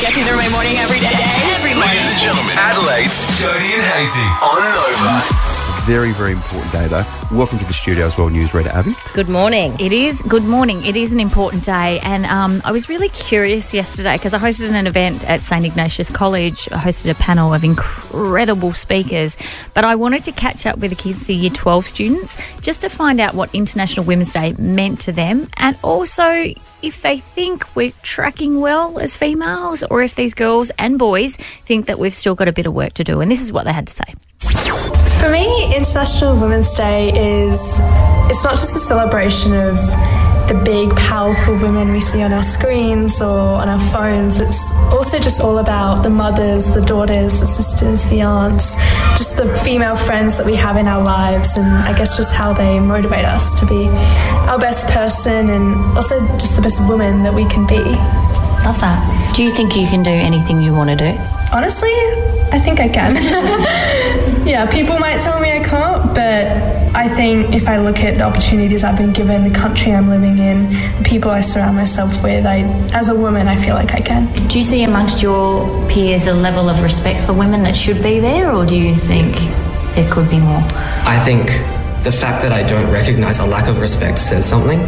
Gets me through my morning every day. Every morning. Ladies and gentlemen, Adelaide's Jodie and Hazy on Nova. Very, very important day, though. Welcome to the studio as well, news reader Abbey. Good morning. It is. Good morning. It is an important day. And I was really curious yesterday because I hosted an event at St Ignatius College. I hosted a panel of incredible speakers. But I wanted to catch up with the kids, the Year 12 students, just to find out what International Women's Day meant to them, and also if they think we're tracking well as females, or if these girls and boys think that we've still got a bit of work to do. And this is what they had to say. For me, International Women's Day it's not just a celebration of the big, powerful women we see on our screens or on our phones. It's also just all about the mothers, the daughters, the sisters, the aunts, just the female friends that we have in our lives, and I guess just how they motivate us to be our best person and also just the best woman that we can be. Love that. Do you think you can do anything you want to do? Honestly, I think I can. Yeah, people might tell me I can't, but I think if I look at the opportunities I've been given, the country I'm living in, the people I surround myself with, as a woman, I feel like I can. Do you see amongst your peers a level of respect for women that should be there, or do you think there could be more? I think the fact that I don't recognise a lack of respect says something.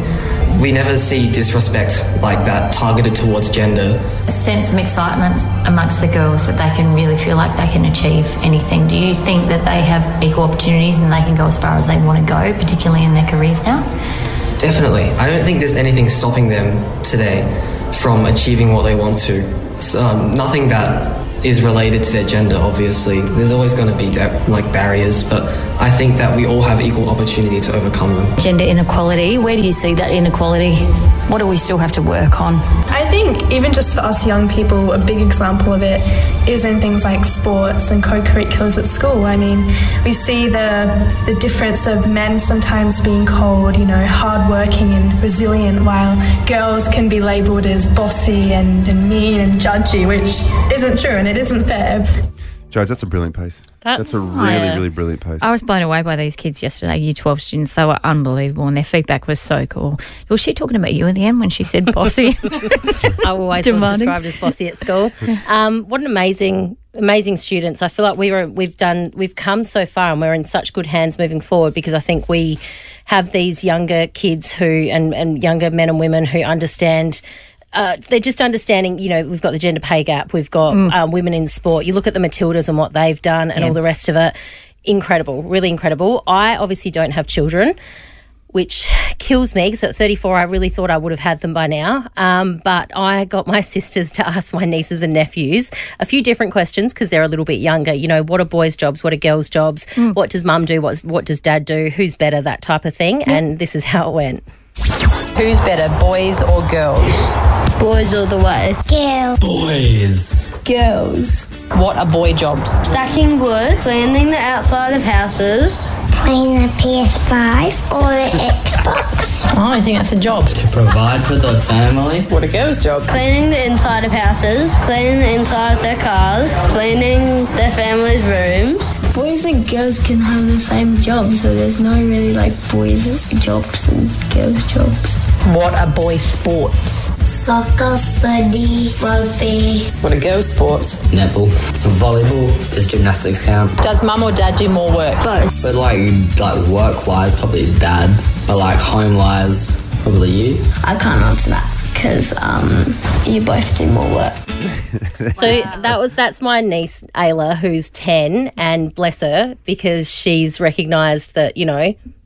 We never see disrespect like that targeted towards gender. Sense some excitement amongst the girls that they can really feel like they can achieve anything. Do you think that they have equal opportunities and they can go as far as they want to go, particularly in their careers now? Definitely. I don't think there's anything stopping them today from achieving what they want to. Nothing that is related to their gender, obviously. There's always going to be barriers, but I think that we all have equal opportunity to overcome them. Gender inequality, where do you see that inequality? What do we still have to work on? I think even just for us young people, a big example of it is in things like sports and co-curriculars at school. I mean, we see the difference of men sometimes being called, hardworking and resilient, while girls can be labelled as bossy and mean and judgy, which isn't true and it isn't fair. Jodes, that's a brilliant piece. That's a really, really brilliant piece. I was blown away by these kids yesterday, Year 12 students. They were unbelievable and their feedback was so cool. Was she talking about you in the end when she said bossy? I always was described as bossy at school. What an amazing students. I feel like we've come so far and we're in such good hands moving forward, because I think we have these younger kids and younger men and women who understand. They're just understanding, we've got the gender pay gap, we've got women in sport. You look at the Matildas and what they've done and all the rest of it. Incredible, really incredible. I obviously don't have children, which kills me, because at 34 I really thought I would have had them by now. But I got my sisters to ask my nieces and nephews a few different questions, because they're a little bit younger. What are boys' jobs? What are girls' jobs? What does mum do? What does dad do? Who's better? That type of thing. And this is how it went. Who's better, boys or girls? Boys all the way. Girls. Boys. Girls. What are boy jobs? Stacking wood, cleaning the outside of houses, playing the PS5 or the Xbox. Oh, I think that's a job. To provide for the family. What a girl's job? Cleaning the inside of houses, cleaning the inside of their cars, cleaning their family's rooms. Boys and girls can have the same job, so there's no really boys jobs and girls jobs. What are boy sports? Soccer, footy, rugby. What are girls sports? Netball. Volleyball. Does gymnastics count? Does mum or dad do more work? Both. But work-wise, probably dad. But home-wise, probably you. I can't answer that because you both do more work. So that's my niece Ayla, who's 10, and bless her, because she's recognised that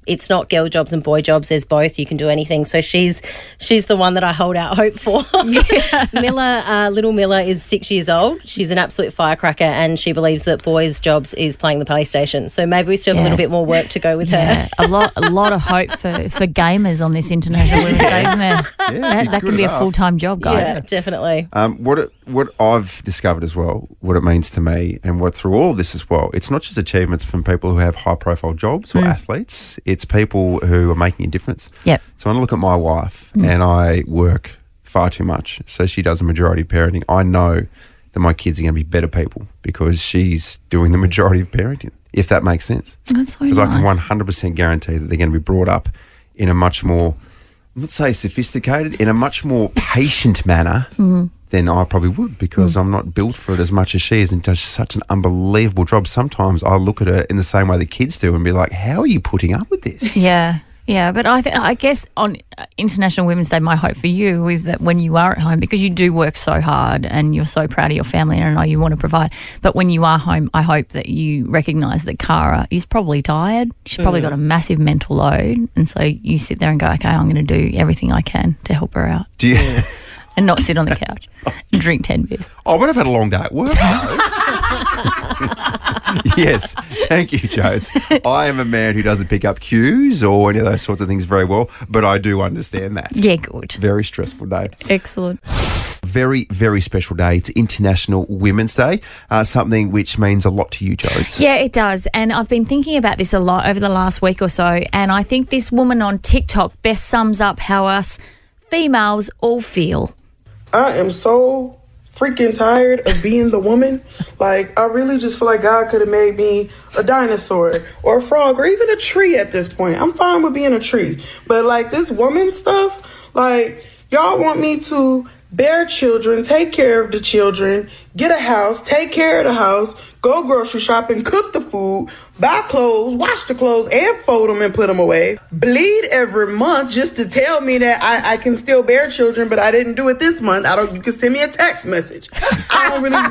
it's not girl jobs and boy jobs. There's both. You can do anything. So she's the one that I hold out hope for. Little Miller is 6 years old. She's an absolute firecracker, and she believes that boys' jobs is playing the PlayStation. So maybe we still have a little bit more work to go with her. A lot of hope for gamers on this International Women's Day, isn't there? Yeah, that can be a full-time job, guys. Yeah, definitely. What I've discovered as well, what it means to me, and what through all of this as well, it's not just achievements from people who have high-profile jobs or athletes. It's people who are making a difference. Yep. So when I look at my wife, and I work far too much, so she does the majority of parenting, I know that my kids are going to be better people because she's doing the majority of parenting, if that makes sense. That's so nice. Because I can 100% guarantee that they're going to be brought up in a much more, let's say sophisticated, in a much more patient manner then I probably would, because I'm not built for it as much as she is, and does such an unbelievable job. Sometimes I look at her in the same way the kids do and be like, how are you putting up with this? Yeah. Yeah, but I guess on International Women's Day, my hope for you is that when you are at home, because you do work so hard and you're so proud of your family and I know you want to provide, but when you are home, I hope that you recognise that Cara is probably tired. She's probably got a massive mental load, and so you sit there and go, okay, I'm going to do everything I can to help her out. Do you... And not sit on the couch and drink 10 beers. Oh, but I've had a long day at work, Yes, thank you, Jodes. I am a man who doesn't pick up cues or any of those sorts of things very well, but I do understand that. Yeah, good. Very stressful day. Excellent. Very, very special day. It's International Women's Day, something which means a lot to you, Jodes. Yeah, it does. And I've been thinking about this a lot over the last week or so, and I think this woman on TikTok best sums up how us females all feel. I am so freaking tired of being the woman. Like, I really just feel like God could have made me a dinosaur or a frog or even a tree at this point. I'm fine with being a tree. But, like, this woman stuff, like, y'all want me to bear children, take care of the children, get a house, take care of the house, go grocery shopping, cook the food, buy clothes, wash the clothes, and fold them and put them away. Bleed every month just to tell me that I can still bear children, but I didn't do it this month. You can send me a text message.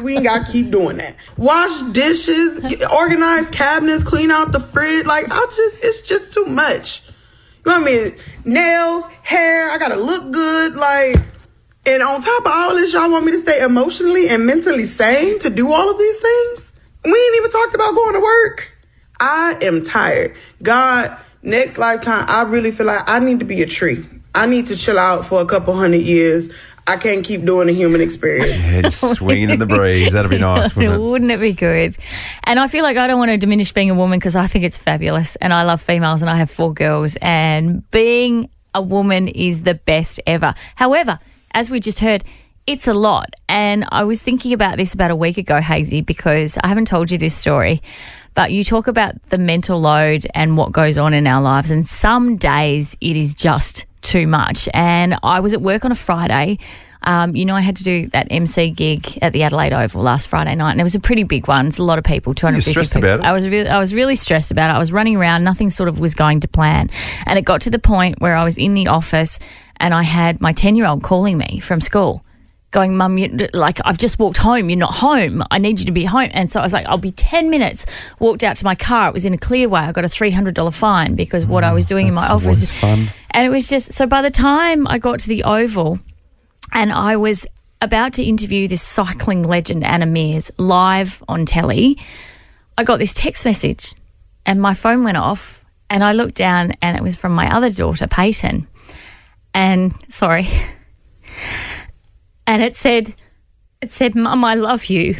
We ain't got to keep doing that. Wash dishes, organize cabinets, clean out the fridge. Like, it's just too much. You know what I mean? Nails, hair, I got to look good. Like, and on top of all this, y'all want me to stay emotionally and mentally sane to do all of these things? We ain't even talked about going to work. I am tired. God, next lifetime, I really feel like I need to be a tree. I need to chill out for a couple 100 years. I can't keep doing the human experience. Yeah, just swinging in the breeze. That'd be nice, wouldn't it? Wouldn't it be good? And I feel like I don't want to diminish being a woman because I think it's fabulous and I love females and I have 4 girls and being a woman is the best ever. However, as we just heard, it's a lot. And I was thinking about this about a week ago, Hazy, because I haven't told you this story, but you talk about the mental load and what goes on in our lives. And some days it is just too much. And I was at work on a Friday. I had to do that MC gig at the Adelaide Oval last Friday night, and it was a pretty big one. It's a lot of people, 250 You're stressed people. about it? I was really stressed about it. I was running around. Nothing sort of was going to plan. And it got to the point where I was in the office and I had my 10-year-old calling me from school going, Mum, I've just walked home. You're not home. I need you to be home. And so I was like, I'll be 10 minutes. Walked out to my car. It was in a Clearway. I got a $300 fine because what I was doing in my office. Was fun. And it was just, so by the time I got to the Oval and I was about to interview this cycling legend, Anna Mears, live on telly, I got this text message and my phone went off and I looked down and it was from my other daughter, Peyton. And, and it said, Mum, I love you.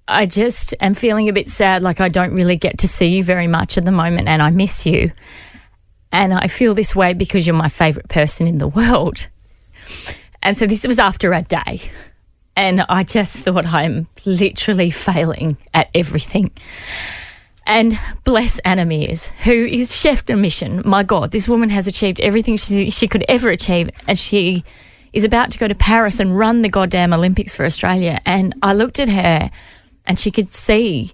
I just am feeling a bit sad, like I don't really get to see you very much at the moment and I miss you. And I feel this way because you're my favourite person in the world. And so this was after a day. And I just thought I'm literally failing at everything. And bless Anna Mears, who is chef de mission. My God, this woman has achieved everything she could ever achieve. And she is about to go to Paris and run the goddamn Olympics for Australia. And I looked at her and she could see.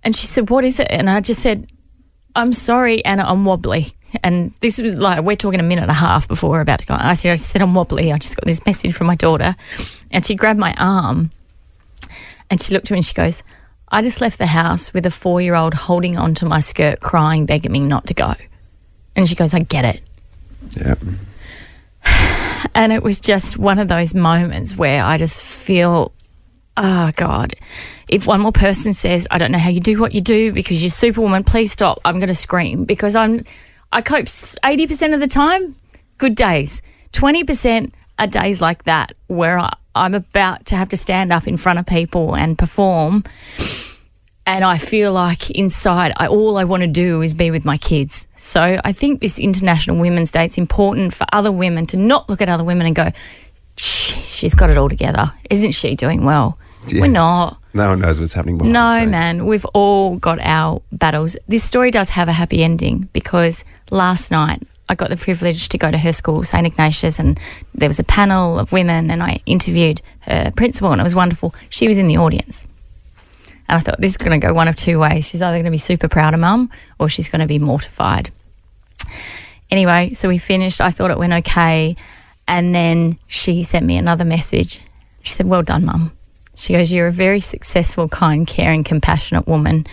And she said, what is it? And I just said, I'm sorry, Anna, I'm wobbly. And this was like, we're talking a minute and a half before we're about to go. I said, I'm wobbly. I just got this message from my daughter. And she grabbed my arm and she looked at me and she goes, I just left the house with a 4-year-old holding onto my skirt, crying, begging me not to go. And she goes, I get it. Yep. And it was just one of those moments where I just feel, oh, God, if one more person says, I don't know how you do what you do because you're Superwoman, please stop, I'm going to scream because I cope 80% of the time, good days. 20% are days like that where I'm about to have to stand up in front of people and perform and I feel like inside all I want to do is be with my kids. So I think this International Women's Day, it's important for other women to not look at other women and go, she's got it all together. Isn't she doing well? Yeah. We're not. No one knows what's happening behind the scenes. No, man. We've all got our battles. This story does have a happy ending because last night I got the privilege to go to her school, St Ignatius, and there was a panel of women and I interviewed her principal and it was wonderful. She was in the audience. And I thought, this is going to go one of two ways. She's either going to be super proud of Mum or she's going to be mortified. Anyway, so we finished. I thought it went okay. And then she sent me another message. She said, well done, Mum. She goes, you're a very successful, kind, caring, compassionate woman,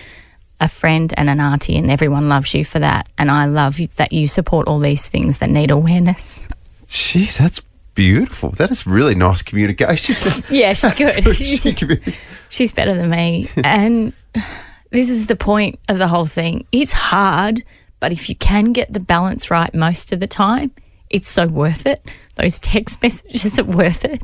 a friend and an auntie, and everyone loves you for that. And I love that you support all these things that need awareness. Jeez, that's beautiful. That is really nice communication. Yeah, she's good. She's better than me. And this is the point of the whole thing. It's hard, but if you can get the balance right most of the time, it's so worth it. Those text messages are worth it.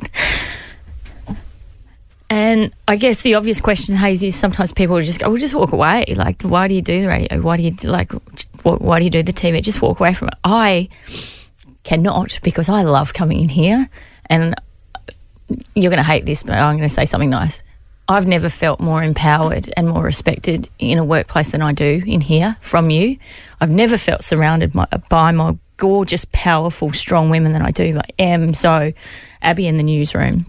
And I guess the obvious question, Hazy, is sometimes people just go, just walk away. Like, why do you do the radio? Why do you why do you do the TV? Just walk away from it. I cannot, because I love coming in here. And you're going to hate this, but I'm going to say something nice. I've never felt more empowered and more respected in a workplace than I do in here from you. I've never felt surrounded by my gorgeous, powerful, strong women than I do. I am so Abbey in the newsroom.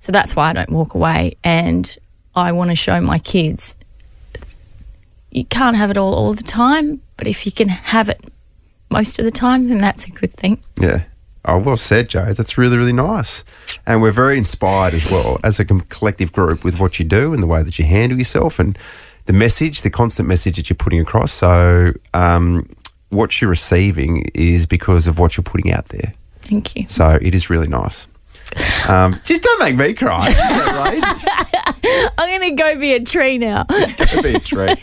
So that's why I don't walk away. And I want to show my kids you can't have it all the time, but if you can have it most of the time, then that's a good thing. Yeah. Oh, well said, Jo. That's really, really nice. And we're very inspired as well as a collective group with what you do and the way that you handle yourself and the message, the constant message that you're putting across. So what you're receiving is because of what you're putting out there. Thank you. So it is really nice. Just don't make me cry. I'm going to go be a tree now. Go be a tree.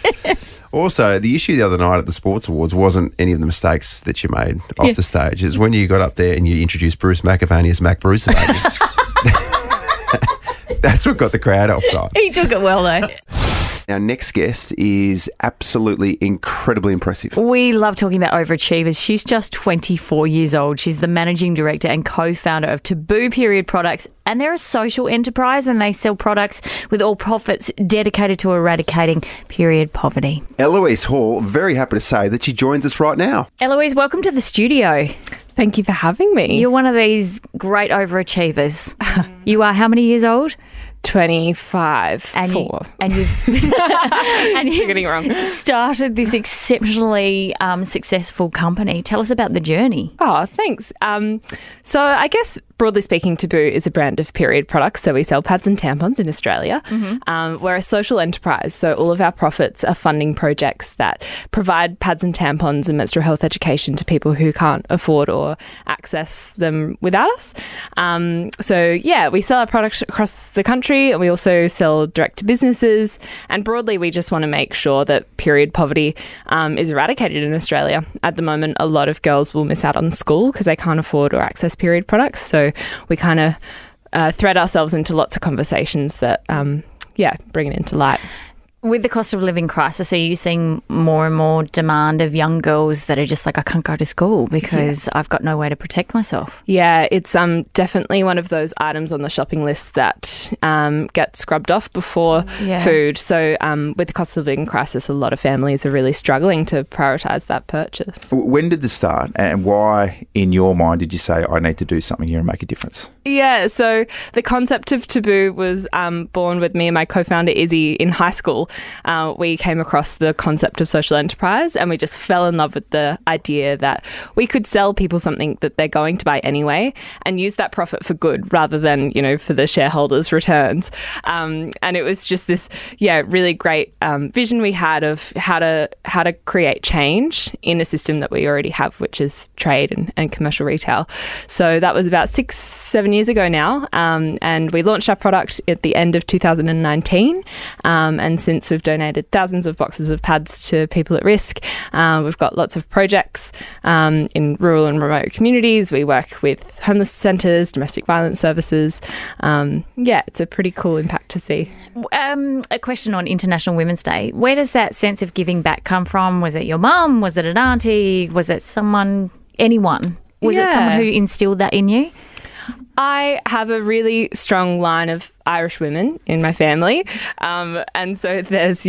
Also, the issue the other night at the Sports Awards wasn't any of the mistakes that you made off the stage. It's when you got up there and you introduced Bruce McAvaney as Mac Bruce. That's what got the crowd offside. He took it well, though. Our next guest is absolutely incredibly impressive. We love talking about overachievers. She's just 24 years old. She's the managing director and co-founder of Taboo period products, and they're a social enterprise and they sell products with all profits dedicated to eradicating period poverty. Eloise Hall, very happy to say that she joins us right now. Eloise, welcome to the studio. Thank you for having me. You're one of these great overachievers. You are how many years old? 25. And you've You're getting it wrong. Started this exceptionally successful company. Tell us about the journey. Oh, thanks. So I guess broadly speaking, Taboo is a brand of period products. So we sell pads and tampons in Australia. Mm-hmm. We're a social enterprise. So all of our profits are funding projects that provide pads and tampons and menstrual health education to people who can't afford or access them without us. We sell our products across the country. And we also sell direct to businesses. And broadly, we just want to make sure that period poverty is eradicated in Australia. At the moment, a lot of girls will miss out on school because they can't afford or access period products. So we kind of thread ourselves into lots of conversations that, bring it into light. With the cost of living crisis, are you seeing more and more demand of young girls that are just like, I can't go to school because I've got no way to protect myself? Yeah, it's definitely one of those items on the shopping list that gets scrubbed off before food. So with the cost of living crisis, a lot of families are really struggling to prioritise that purchase. When did this start and why, in your mind, did you say, I need to do something here and make a difference? Yeah, so the concept of Taboo was born with me and my co-founder Izzy in high school. We came across the concept of social enterprise and we just fell in love with the idea that we could sell people something that they're going to buy anyway and use that profit for good rather than, for the shareholders' returns. And it was just this, really great vision we had of how to create change in a system that we already have, which is trade and commercial retail. So that was about 6-7 years ago now. And we launched our product at the end of 2019. And since we've donated thousands of boxes of pads to people at risk. We've got lots of projects in rural and remote communities. We work with homeless centres, domestic violence services. It's a pretty cool impact to see. A question on International Women's Day. Where does that sense of giving back come from? Was it your mum? Was it an auntie? Was it anyone? Was it someone who instilled that in you? I have a really strong line of Irish women in my family. And so there's,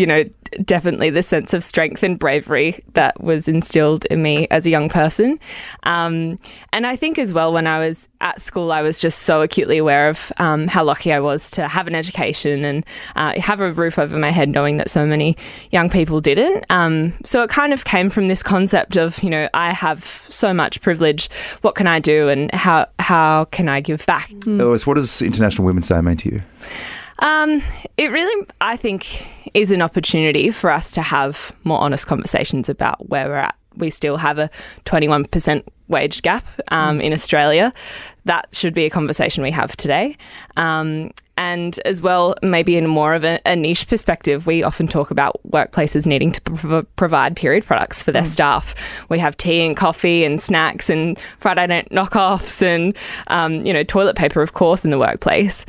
definitely the sense of strength and bravery that was instilled in me as a young person. And I think as well, when I was at school, I was just so acutely aware of how lucky I was to have an education and have a roof over my head, knowing that so many young people didn't. So it kind of came from this concept of, I have so much privilege. What can I do, and how can I give back? Eloise, what does International Women's Day mean to you? It really, I think, is an opportunity for us to have more honest conversations about where we're at. We still have a 21% wage gap in Australia. That should be a conversation we have today. And as well, maybe in more of a niche perspective, we often talk about workplaces needing to provide period products for their staff. We have tea and coffee and snacks and Friday night knockoffs and, toilet paper, of course, in the workplace.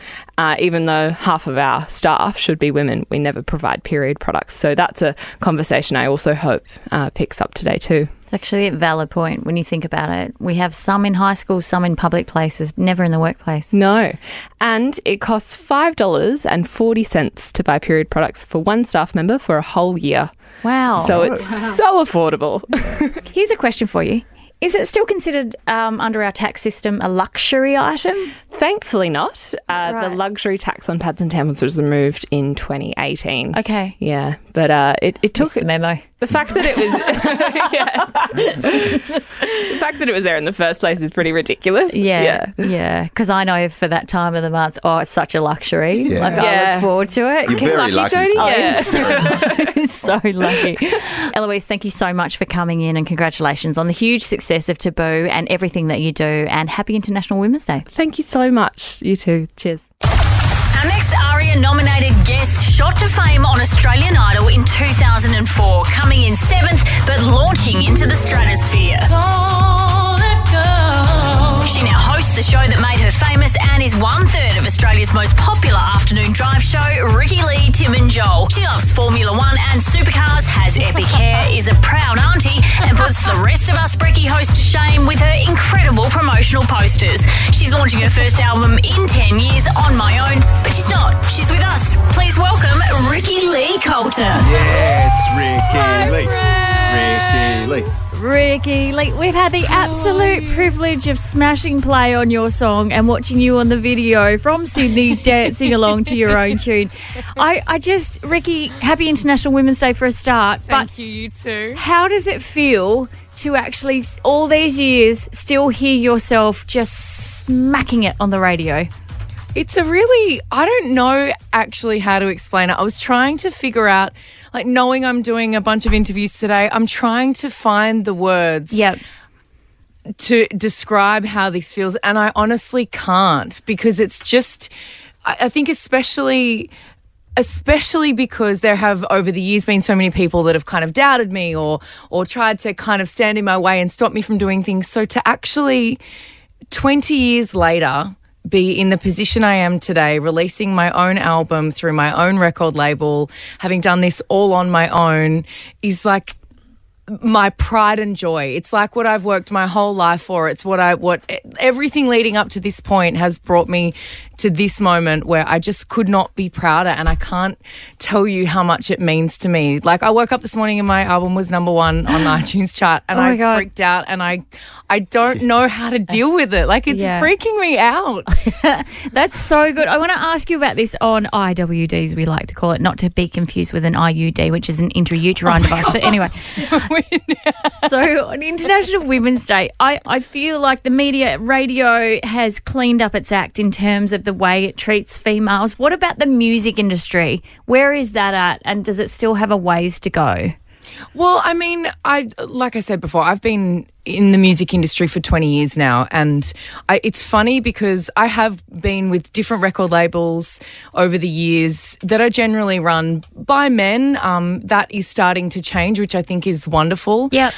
Even though half of our staff should be women, we never provide period products. So that's a conversation I also hope picks up today too. It's actually a valid point when you think about it. We have some in high school, some in public places, never in the workplace. No. And it costs $5.40 to buy period products for one staff member for a whole year. Wow. So it's so affordable. Here's a question for you. Is it still considered under our tax system a luxury item? Thankfully not. The luxury tax on pads and tampons was removed in 2018. Okay. Yeah, but it took the memo. The fact that it was, the fact that it was there in the first place is pretty ridiculous. Yeah. Because I know for that time of the month, it's such a luxury. Yeah. I look forward to it. You're very lucky. Jodie? So lucky. Eloise, thank you so much for coming in, and congratulations on the huge success of Taboo and everything that you do, and happy International Women's Day. Thank you so much. You too. Cheers. Our next ARIA-nominated guest shot to fame on Australian Idol in 2004, coming in 7th but launching into the stratosphere. She now hosts the show that made her famous and is 1/3 of Australia's most popular afternoon drive show, Ricki-Lee, Tim and Joel. She loves Formula One and supercars, has epic hair, is a proud auntie, and puts the rest of us Brekkie hosts to shame with her incredible promotional posters. She's launching her first album in 10 years on my own, but she's not. She's with us. Please welcome Ricki-Lee Coulter. Yes, Ricki-Lee. Ricki-Lee. Ricki-Lee, we've had the absolute privilege of smashing play on your song and watching you on the video from Sydney dancing along to your own tune. Ricki, happy International Women's Day for a start. Thank you, you too. How does it feel to actually, all these years, still hear yourself just smacking it on the radio? It's I don't know actually how to explain it. I was trying to figure out, knowing I'm doing a bunch of interviews today, I'm trying to find the words to describe how this feels. And I honestly can't, because it's just, I think especially because there have over the years been so many people that have kind of doubted me or tried to kind of stand in my way and stop me from doing things. So to actually, 20 years later, be in the position I am today, releasing my own album through my own record label, having done this all on my own, is like my pride and joy. It's like what I've worked my whole life for. It's what everything leading up to this point has brought me to this moment where I just could not be prouder, and I can't tell you how much it means to me. I woke up this morning and my album was #1 on the iTunes chart, and I freaked out, and I don't know how to deal with it. It's freaking me out. That's so good. I want to ask you about this on IWDs, we like to call it, not to be confused with an IUD, which is an intrauterine device. But anyway, so on International Women's Day, I feel like the media, radio has cleaned up its act in terms of the way it treats females. What about the music industry? Where is that at, and does it still have a ways to go? Well, I mean, like I said before, I've been in the music industry for 20 years now, and it's funny because I have been with different record labels over the years that are generally run by men. That is starting to change, which I think is wonderful. Yeah.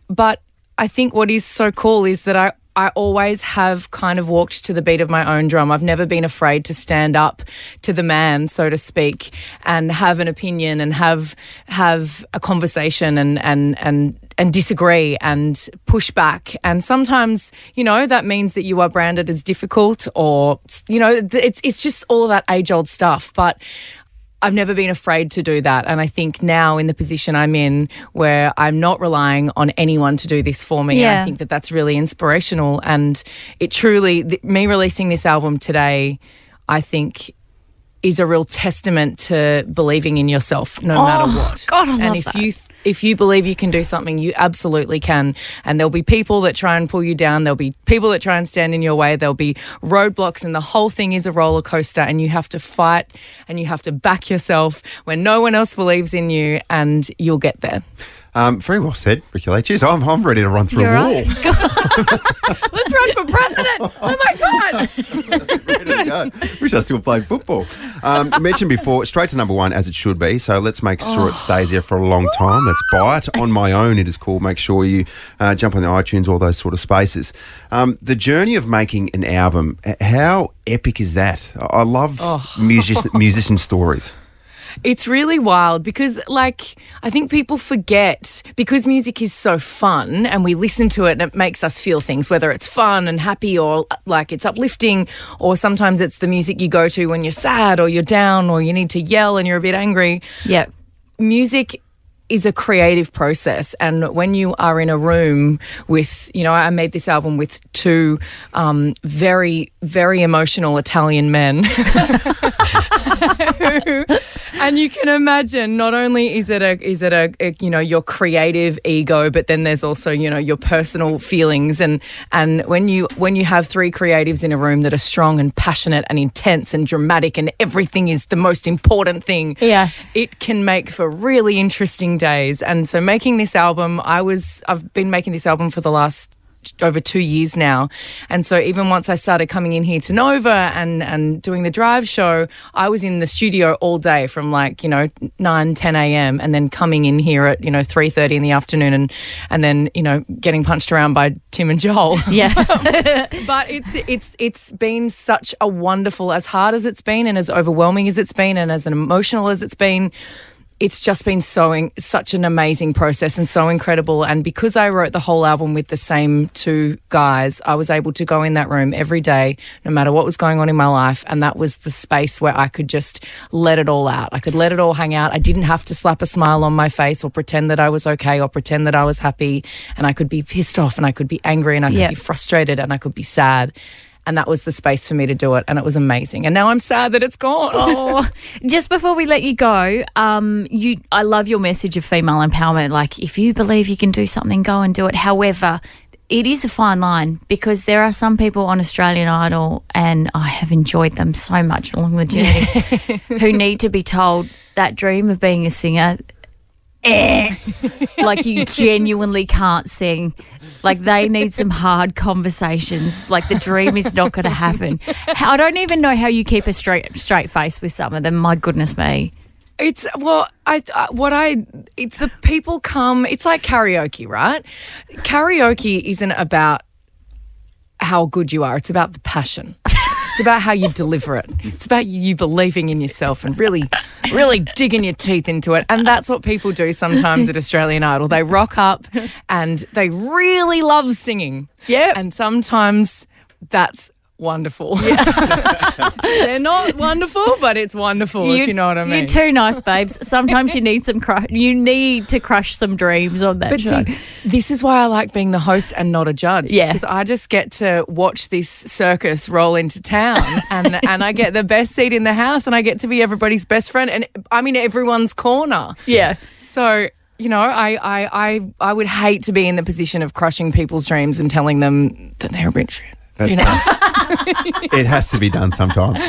But I think what is so cool is that I always have kind of walked to the beat of my own drum. I've never been afraid to stand up to the man, so to speak, and have an opinion and have a conversation and disagree and push back. And sometimes, that means that you are branded as difficult or, it's just all of that age-old stuff. But I've never been afraid to do that. And I think now in the position I'm in where I'm not relying on anyone to do this for me, I think that that's really inspirational. And it truly, me releasing this album today, I think is a real testament to believing in yourself no matter what. God, I love and that. If you believe you can do something, you absolutely can. And there'll be people that try and pull you down. There'll be people that try and stand in your way. There'll be roadblocks, and the whole thing is a roller coaster, and you have to fight and you have to back yourself when no one else believes in you, and you'll get there. Very well said, Ricki-Lee. Jeez, I'm ready to run through a wall. Let's run for president. Oh, my God. Ready to go. Wish I still played football. You mentioned before, straight to number one, as it should be. So let's make sure it stays there for a long time. Let's buy it. On My Own, it is called. Make sure you jump on the iTunes, all those sort of spaces. The journey of making an album, how epic is that? I love musician stories. It's really wild because, I think people forget, because music is so fun and we listen to it and it makes us feel things, whether it's fun and happy or it's uplifting, or sometimes it's the music you go to when you're sad or you're down or you need to yell and you're a bit angry. Yeah. Music is a creative process, and when you are in a room with, I made this album with two very, very emotional Italian men. And you can imagine, not only is it a your creative ego, but then there's also your personal feelings, and when you have three creatives in a room that are strong and passionate and intense and dramatic, and everything is the most important thing. Yeah, it can make for really interesting days. And so making this album, I've been making this album for the last over 2 years now. And so even once I started coming in here to Nova and doing the drive show, I was in the studio all day from 9, 10 a.m. and then coming in here at 3:30 in the afternoon and then getting punched around by Tim and Joel. Yeah. But it's been such a wonderful, as hard as it's been and as overwhelming as it's been and as emotional as it's been, it's just been such an amazing process and so incredible. And because I wrote the whole album with the same two guys, I was able to go in that room every day, no matter what was going on in my life. And that was the space where I could just let it all out. I could let it all hang out. I didn't have to slap a smile on my face or pretend that I was okay or pretend that I was happy. And I could be pissed off and I could be angry and I could be frustrated and I could be sad. And that was the space for me to do it, and it was amazing. And now I'm sad that it's gone. Oh, just before we let you go, I love your message of female empowerment. If you believe you can do something, go and do it. However, it is a fine line, because there are some people on Australian Idol, and I have enjoyed them so much along the journey, who need to be told that dream of being a singer, you genuinely can't sing. They need some hard conversations. The dream is not going to happen. I don't even know how you keep a straight face with some of them. My goodness me. It's the people come. It's like karaoke, right? Karaoke isn't about how good you are. It's about the passion. It's about how you deliver it. It's about you believing in yourself and really, really digging your teeth into it. And that's what people do sometimes at Australian Idol. They rock up and they really love singing. Yeah. And sometimes that's wonderful. Yeah. They're not wonderful, but it's wonderful, if you know what I mean. You're too nice, babes. Sometimes you need you need to crush some dreams on that show. See, this is why I like being the host and not a judge. Yeah. Because I just get to watch this circus roll into town and I get the best seat in the house and I get to be everybody's best friend and I'm in everyone's corner. Yeah. So, I would hate to be in the position of crushing people's dreams and telling them that they're a bit shit. It has to be done sometimes.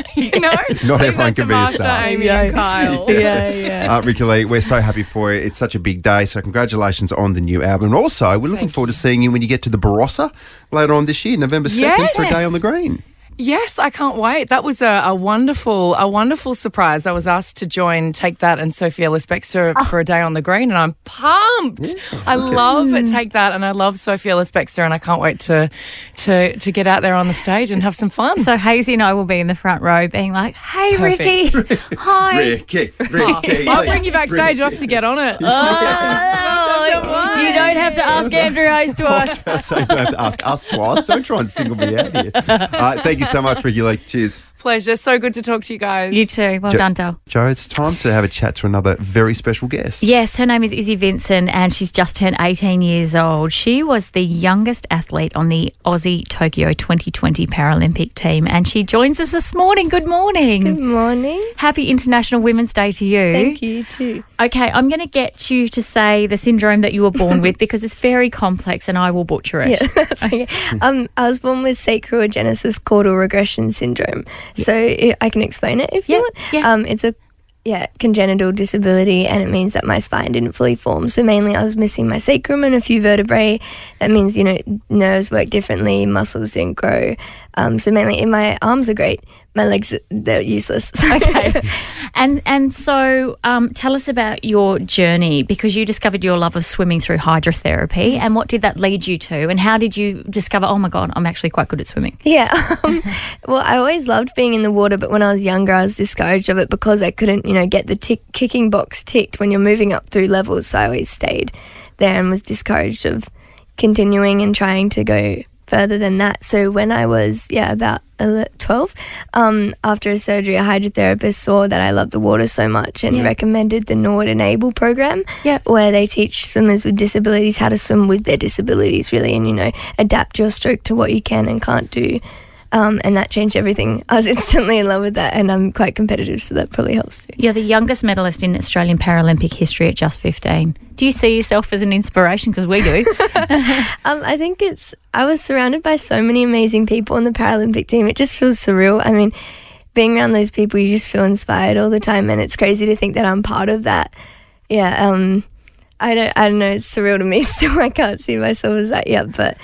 Not everyone can be a star. Amy and Kyle. Yeah. Ricki-Lee, we're so happy for you. It's such a big day. So congratulations on the new album. And also, we're looking forward to seeing you when you get to the Barossa later on this year, November 2nd, for a day on the green. Yes, I can't wait. That was a wonderful surprise. I was asked to join Take That and Sophia Ellis-Bextor for a day on the green, and I'm pumped. Yeah, I love Take That, and I love Sophia Ellis-Bextor, and I can't wait to get out there on the stage and have some fun. So Hazy and I will be in the front row being like, hey, Ricki. Hi. Ricki. I'll bring you backstage. You'll have to get on it. You don't have to ask Andrew Hayes twice. So you don't have to ask us twice. Don't try and single me out here. Thank you so much, Ricki-Lee. Cheers. Pleasure. So good to talk to you guys. You too. Well done, Del. Jo, it's time to have a chat to another very special guest. Yes, her name is Izzy Vincent and she's just turned 18 years old. She was the youngest athlete on the Aussie Tokyo 2020 Paralympic team and she joins us this morning. Good morning. Good morning. Happy International Women's Day to you. Thank you too. Okay, I'm going to get you to say the syndrome that you were born with because it's very complex and I will butcher it. Yeah, that's okay. I was born with sacroagenesis caudal regression syndrome. Yeah. So I can explain it if you want. Yeah. It's a congenital disability and it means that my spine didn't fully form. So mainly I was missing my sacrum and a few vertebrae. That means, nerves work differently, muscles didn't grow. So mainly my arms are great. My legs, they're useless. Okay. And so tell us about your journey because you discovered your love of swimming through hydrotherapy and what did that lead you to and how did you discover, oh my God, I'm actually quite good at swimming? Yeah. Well, I always loved being in the water, but when I was younger, I was discouraged of it because I couldn't, get the kicking box ticked when you're moving up through levels. So I always stayed there and was discouraged of continuing and trying to go further than that. So when I was about 12, after a surgery, a hydrotherapist saw that I loved the water so much and recommended the NORD Enable program, where they teach swimmers with disabilities how to swim with their disabilities really and adapt your stroke to what you can and can't do. And that changed everything. I was instantly in love with that and I'm quite competitive, so that probably helps too. You're the youngest medalist in Australian Paralympic history at just 15. Do you see yourself as an inspiration? Because we do. I think I was surrounded by so many amazing people in the Paralympic team. It just feels surreal. I mean, being around those people, you just feel inspired all the time and it's crazy to think that I'm part of that. Yeah, I don't know, it's surreal to me still. I can't see myself as that yet, but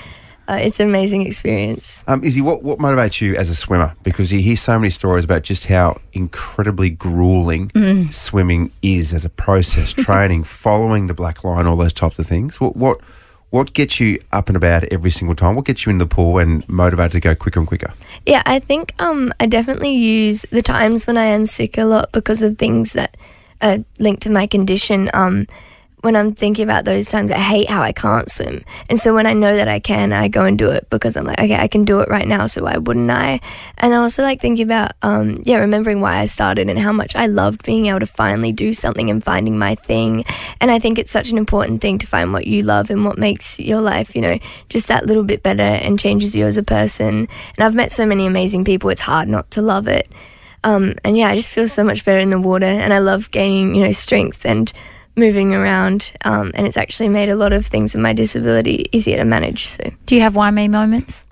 it's an amazing experience. Izzy, what motivates you as a swimmer? Because you hear so many stories about just how incredibly grueling swimming is as a process, training, following the black line, all those types of things. What gets you up and about every single time? What gets you in the pool and motivated to go quicker and quicker? Yeah, I think I definitely use the times when I am sick a lot because of things that are linked to my condition. When I'm thinking about those times, I hate how I can't swim. And so when I know that I can, I go and do it because I'm like, okay, I can do it right now, so why wouldn't I? And I also like thinking about, remembering why I started and how much I loved being able to finally do something and finding my thing. And I think it's such an important thing to find what you love and what makes your life, just that little bit better and changes you as a person. And I've met so many amazing people, it's hard not to love it. I just feel so much better in the water and I love gaining, strength and moving around, and it's actually made a lot of things with my disability easier to manage. So, do you have why me moments?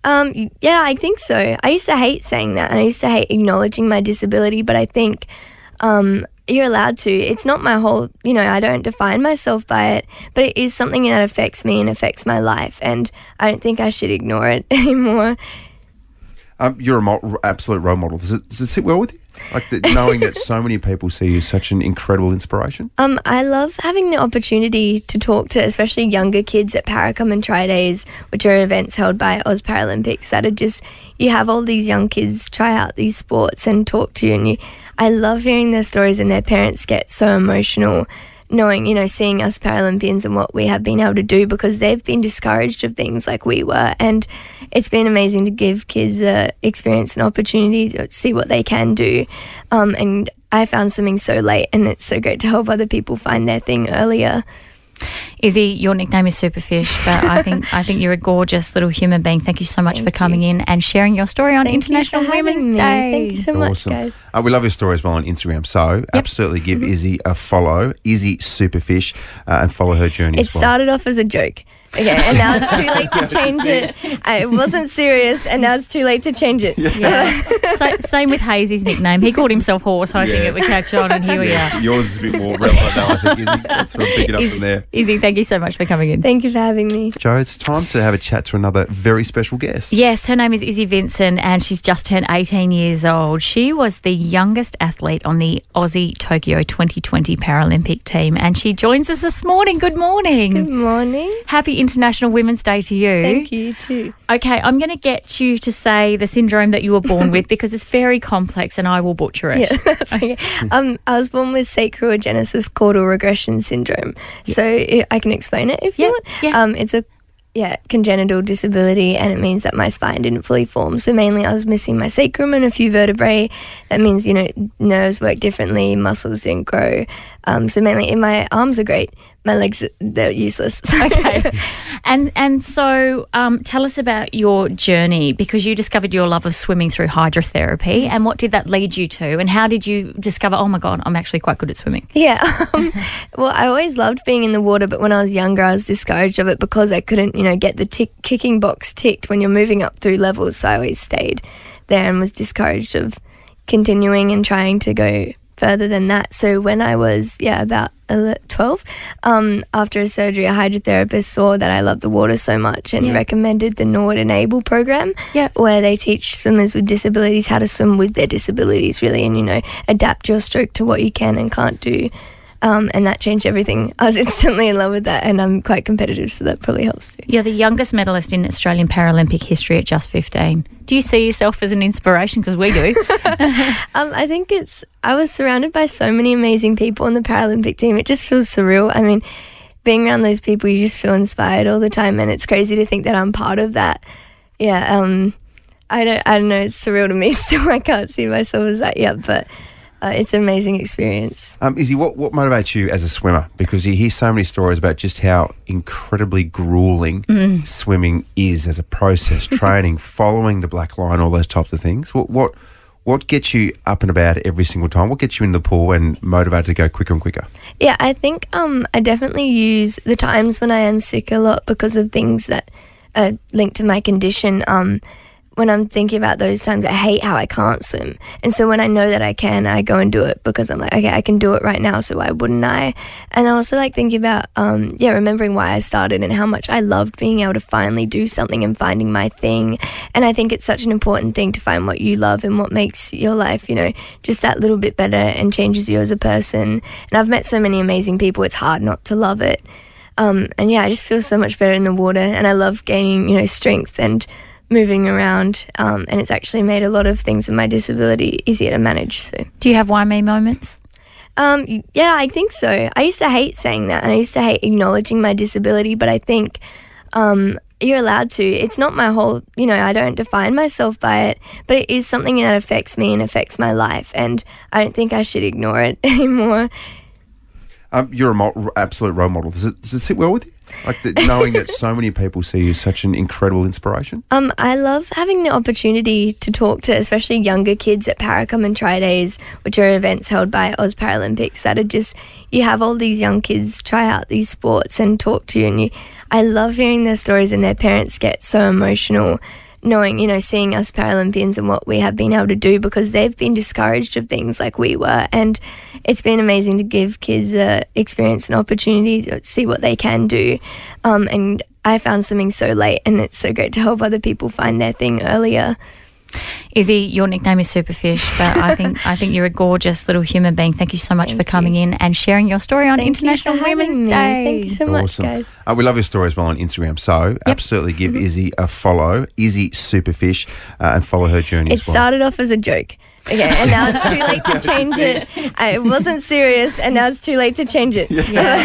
Yeah, I think so. I used to hate saying that, and I used to hate acknowledging my disability. But I think you're allowed to. It's not my whole. I don't define myself by it, but it is something that affects me and affects my life, and I don't think I should ignore it anymore. You're an absolute role model. Does it sit well with you? Knowing that so many people see you as such an incredible inspiration? I love having the opportunity to talk to especially younger kids at Paracom and Tri-Days, which are events held by Oz Paralympics that are just, you have all these young kids try out these sports and talk to you, and I love hearing their stories and their parents get so emotional knowing, seeing us Paralympians and what we have been able to do because they've been discouraged of things like we were. And it's been amazing to give kids the experience and opportunity to see what they can do. And I found swimming so late and it's so great to help other people find their thing earlier. Izzy, your nickname is Superfish, but I think you're a gorgeous little human being. Thank you so much for coming in and sharing your story on International Women's Day. Thank you so much, guys. We love your story as well on Instagram, so absolutely give Izzy a follow, Izzy Superfish, and follow her journey as well. It started off as a joke. Okay, and now it's too late to change it. It wasn't serious, and now it's too late to change it. Yeah. Same with Hazy's nickname. He called himself Horse, hoping it would catch on, and here we are. Yours is a bit more relevant now, I think, Izzy. That's sort of pick it up from there. Izzy, thank you so much for coming in. Thank you for having me. Joe, it's time to have a chat to another very special guest. Yes, her name is Izzy Vincent, and she's just turned 18 years old. She was the youngest athlete on the Aussie Tokyo 2020 Paralympic team, and she joins us this morning. Good morning. Good morning. Happy International Women's Day to you. Thank you, too. Okay, I'm going to get you to say the syndrome that you were born with because it's very complex and I will butcher it. Yeah, that's okay. I was born with sacrogenesis caudal regression syndrome. Yeah. So I can explain it if you want. Yeah. It's a congenital disability, and it means that my spine didn't fully form. So mainly I was missing my sacrum and a few vertebrae. That means, nerves work differently, muscles didn't grow. So mainly, my arms are great. My legs, they're useless. Okay. And so tell us about your journey, because you discovered your love of swimming through hydrotherapy, and what did that lead you to, and how did you discover, oh my God, I'm actually quite good at swimming? Yeah. Well, I always loved being in the water, but when I was younger, I was discouraged of it because I couldn't, get the kicking box ticked when you're moving up through levels. So I always stayed there and was discouraged of continuing and trying to go further than that. So when I was, about 12, after a surgery, a hydrotherapist saw that I loved the water so much and recommended the NORD Enable program, where they teach swimmers with disabilities how to swim with their disabilities, really, and, adapt your stroke to what you can and can't do. And that changed everything. I was instantly in love with that, and I'm quite competitive, so that probably helps too. You're the youngest medalist in Australian Paralympic history at just 15. Do you see yourself as an inspiration? Because we do. I think I was surrounded by so many amazing people on the Paralympic team. It just feels surreal. I mean, being around those people, you just feel inspired all the time, and it's crazy to think that I'm part of that. Yeah, I don't know. It's surreal to me still. I can't see myself as that yet, but it's an amazing experience. Izzy, what motivates you as a swimmer? Because you hear so many stories about just how incredibly grueling swimming is as a process, training, following the black line, all those types of things. What gets you up and about every single time? What gets you in the pool and motivated to go quicker and quicker? Yeah, I think I definitely use the times when I am sick a lot because of things that are linked to my condition. When I'm thinking about those times, I hate how I can't swim. And so when I know that I can, I go and do it because I'm like, okay, I can do it right now, so why wouldn't I? And I also like thinking about, remembering why I started and how much I loved being able to finally do something and finding my thing. And I think it's such an important thing to find what you love and what makes your life, just that little bit better and changes you as a person. And I've met so many amazing people, it's hard not to love it. I just feel so much better in the water, and I love gaining, strength and moving around, and it's actually made a lot of things with my disability easier to manage. So, do you have why me moments? Yeah, I think so. I used to hate saying that, and I used to hate acknowledging my disability, but I think you're allowed to. It's not my whole, I don't define myself by it, but it is something that affects me and affects my life, and I don't think I should ignore it anymore. You're an absolute role model. Does it sit well with you? Knowing that so many people see you as such an incredible inspiration? I love having the opportunity to talk to especially younger kids at Paracom and Tri-Days, which are events held by Oz Paralympics that are just, you have all these young kids try out these sports and talk to you, and I love hearing their stories, and their parents get so emotional knowing, seeing us Paralympians and what we have been able to do, because they've been discouraged of things like we were, and it's been amazing to give kids the experience and opportunity to see what they can do. And I found swimming so late, and it's so great to help other people find their thing earlier. Izzy, your nickname is Superfish, but I think you're a gorgeous little human being. Thank you so much for coming in and sharing your story on International Women's Day. Thank you so much, guys. We love your story as well on Instagram, so absolutely give Izzy a follow, Izzy Superfish, and follow her journey as well. It started off as a joke. Okay, and now it's too late to change it. It wasn't serious, and now it's too late to change it. Yeah.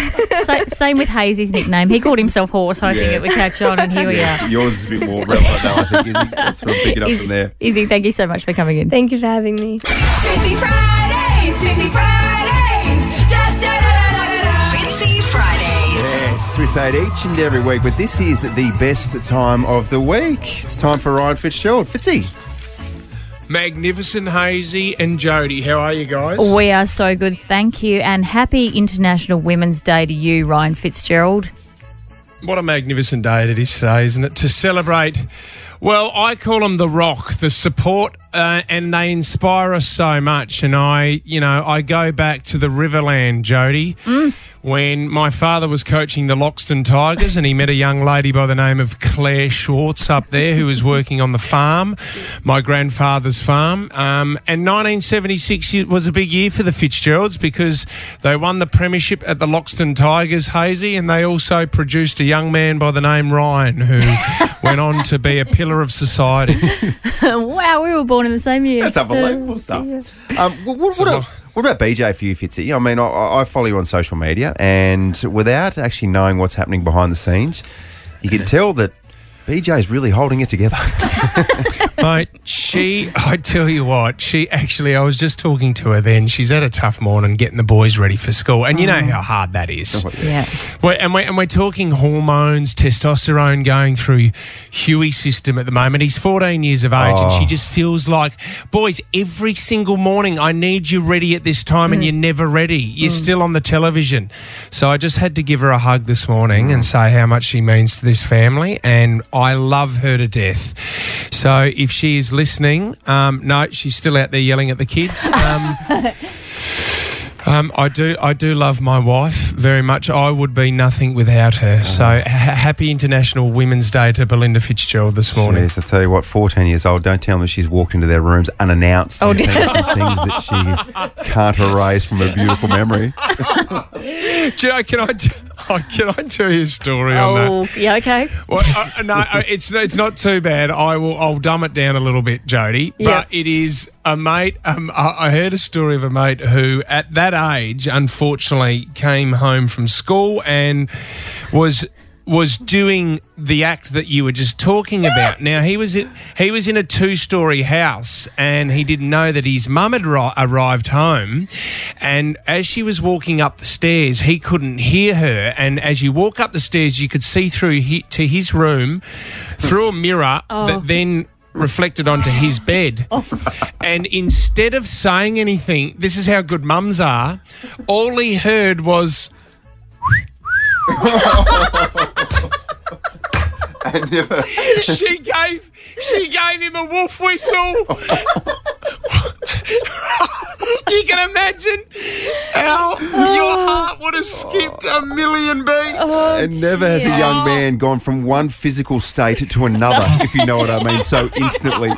Same with Hazy's nickname. He called himself Horse, hoping it would catch on, and here we are. Yours is a bit more relevant now, I think, Izzy. Let's sort of pick it up from there. Izzy, thank you so much for coming in. Thank you for having me. Fitzy Fridays, Fitzy Fridays, Fitzy Fridays. Yes, we say it each and every week, but this is the best time of the week. It's time for Ryan Fitzgerald. Fitzy. Magnificent Hazy and Jodie. How are you guys? We are so good, thank you. And happy International Women's Day to you, Ryan Fitzgerald. What a magnificent day it is today, isn't it? To celebrate, well, I call them the rock, the support, and they inspire us so much. And I go back to the Riverland, Jodie, when my father was coaching the Loxton Tigers and he met a young lady by the name of Claire Schwartz up there who was working on the farm, my grandfather's farm. And 1976 was a big year for the Fitzgeralds because they won the premiership at the Loxton Tigers, Hazy, and they also produced a young man by the name Ryan who went on to be a pillar of society. Wow, we were born in the same year. That's unbelievable stuff. What about BJ for you, Fitzy? I mean, I follow you on social media, and without actually knowing what's happening behind the scenes, you can tell that BJ's really holding it together. Mate, I tell you what, I was just talking to her then. She's had a tough morning getting the boys ready for school. And you know how hard that is. Yeah. We're talking hormones, testosterone going through Huey's system at the moment. He's 14 years of age and she just feels like, boys, every single morning I need you ready at this time and you're never ready. You're still on the television. So I just had to give her a hug this morning and say how much she means to this family, and I love her to death. So if she is listening, no, she's still out there yelling at the kids. I do love my wife very much. I would be nothing without her. So happy International Women's Day to Belinda Fitzgerald this morning. Jeez, I tell you what, 14 years old, don't tell me she's walked into their rooms unannounced and seen some things that she can't erase from a beautiful memory. Joe, can I tell you a story on that? Oh, yeah, okay. Well, no, it's not too bad. I'll dumb it down a little bit, Jodie. But it is a mate. I heard a story of a mate who, at that age, unfortunately, came home from school and was doing the act that you were just talking about. Now, he was in a 2-story house and he didn't know that his mum had arrived home, and as she was walking up the stairs, he couldn't hear her, and as you walk up the stairs, you could see through to his room through a mirror that then reflected onto his bed. And instead of saying anything, this is how good mums are, all he heard was... She gave him a wolf whistle. You can imagine how your heart would have skipped a million beats. And never has a young man gone from one physical state to another, if you know what I mean, so instantly.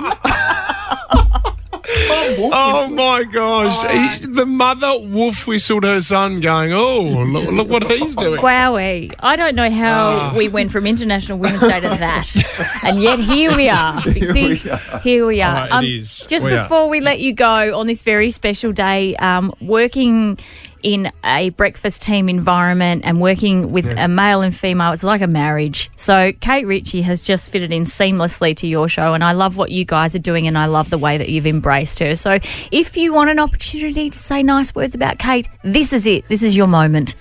Oh my gosh. The mother wolf whistled her son going, oh, look what he's doing. Wowie. I don't know how we went from International Women's Day to that. And yet here we are. Here we are. It is. Just before we let you go on this very special day, working in a breakfast team environment and working with a male and female, it's like a marriage. So Kate Ritchie has just fitted in seamlessly to your show, and I love what you guys are doing, and I love the way that you've embraced her. So if you want an opportunity to say nice words about Kate, this is it. This is your moment.